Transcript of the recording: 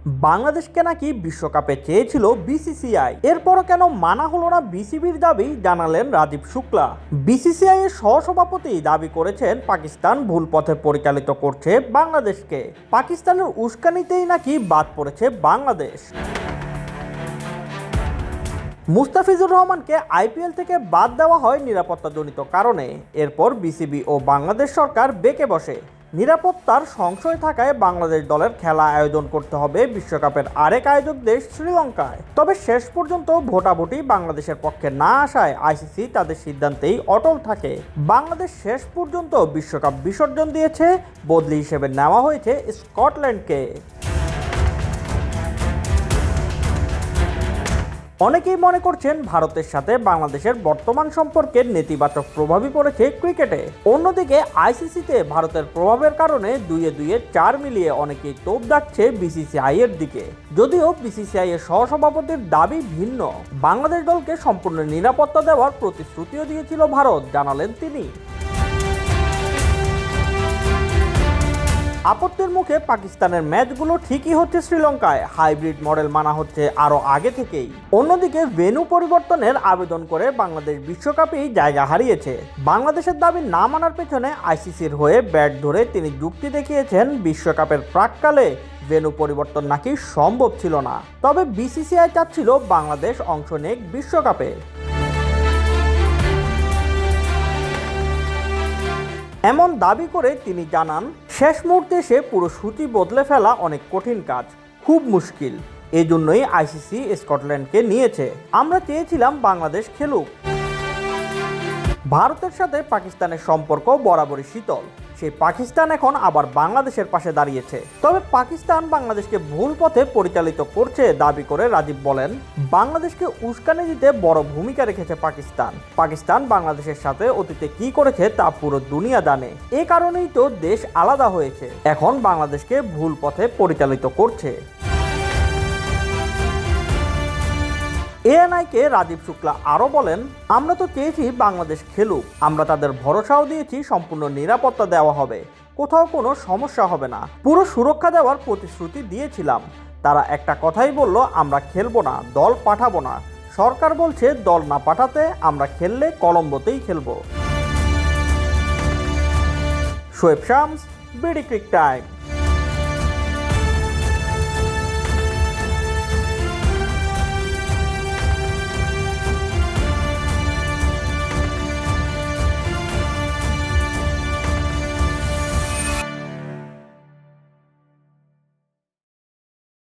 বাংলাদেশকে নাকি বিশ্বকাপে চেয়েছিল বিসিসিআই, এরপরও কেন মানা হলো না বিসিবির দাবি জানালেন রাজীব শুক্লা। বিসিসিআই এর সহসভাপতি দাবি করেছেন পাকিস্তান ভুল পথে পরিচালিত করছে বাংলাদেশকে। পাকিস্তানের উস্কানিতেই নাকি বাদ পড়েছে বাংলাদেশ। মুস্তাফিজুর রহমানকে আইপিএল থেকে বাদ দেওয়া হয় নিরাপত্তাজনিত কারণে। এরপর বিসিবি ও বাংলাদেশ সরকার বেঁকে বসে। নিরাপত্তার সংশয় থাকায় বাংলাদেশ দলের খেলা আয়োজন করতে হবে বিশ্বকাপের আরেক আয়োজক দেশ শ্রীলঙ্কায়। তবে শেষ পর্যন্ত ভোটাভুটি বাংলাদেশের পক্ষে না আসায় আইসিসি তাদের সিদ্ধান্তেই অটল থাকে। বাংলাদেশ শেষ পর্যন্ত বিশ্বকাপ বিসর্জন দিয়েছে। বদলি হিসেবে নেওয়া হয়েছে স্কটল্যান্ডকে। অনেকেই মনে করছেন ভারতের সাথে বাংলাদেশের বর্তমান সম্পর্কের নেতিবাচক প্রভাবই পড়েছে ক্রিকেটে। অন্যদিকে আইসিসিতে ভারতের প্রভাবের কারণে 2-2 4 মিলিয়ে অনেকেই তোপ দাগছে বিসিসিআই এর দিকে। যদিও বিসিসিআই এর সহসভাপতির দাবি ভিন্ন। বাংলাদেশ দলকে সম্পূর্ণ নিরাপত্তা দেওয়ার প্রতিশ্রুতিও দিয়েছিল ভারত, জানালেন তিনি। আপত্তির মুখে পাকিস্তানের ম্যাচগুলো ঠিকই হচ্ছে শ্রীলঙ্কায়, হাইব্রিড মডেল মানা হচ্ছে আরও আগে থেকেই। অন্যদিকে ভেন্যু পরিবর্তনের আবেদন করে বাংলাদেশ বিশ্বকাপেই জায়গা হারিয়েছে। বাংলাদেশের দাবি না মানার পেছনে আইসিসির হয়ে ব্যাট ধরে তিনি যুক্তি দেখিয়েছেন বিশ্বকাপের প্রাক্কালে ভেন্যু পরিবর্তন নাকি সম্ভব ছিল না। তবে বিসিসিআই চাচ্ছিল বাংলাদেশ অংশ নেক বিশ্বকাপে। এমন দাবি করে তিনি জানান, শেষ মুহূর্তে এসে পুরো সূচি বদলে ফেলা অনেক কঠিন কাজ, খুব মুশকিল। এই জন্যই আইসিসি স্কটল্যান্ডকে নিয়েছে। আমরা চেয়েছিলাম বাংলাদেশ খেলুক। ভারতের সাথে পাকিস্তানের সম্পর্ক বরাবরই শীতল। সেই পাকিস্তান এখন আবার বাংলাদেশের পাশে দাঁড়িয়েছে। তবে পাকিস্তান বাংলাদেশকে ভুল পথে পরিচালিত করছে দাবি করে রাজীব বলেন, বাংলাদেশকে উস্কানি দিতে বড় ভূমিকা রেখেছে পাকিস্তান বাংলাদেশের সাথে অতীতে কি করেছে তা পুরো দুনিয়া জানে। এ কারণেই তো দেশ আলাদা হয়েছে। এখন বাংলাদেশকে ভুল পথে পরিচালিত করছে। এএনআইকে রাজীব শুক্লা আরও বলেন, আমরা তো চেয়েছি বাংলাদেশ খেলুক। আমরা তাদের ভরসাও দিয়েছি সম্পূর্ণ নিরাপত্তা দেওয়া হবে, কোথাও কোনো সমস্যা হবে না, পুরো সুরক্ষা দেওয়ার প্রতিশ্রুতি দিয়েছিলাম। তারা একটা কথাই বলল, আমরা খেলবো না, দল পাঠাবো না। সরকার বলছে দল না পাঠাতে, আমরা খেললে কলম্বোতেই খেলবো। Shoaib Shams, BD cric time.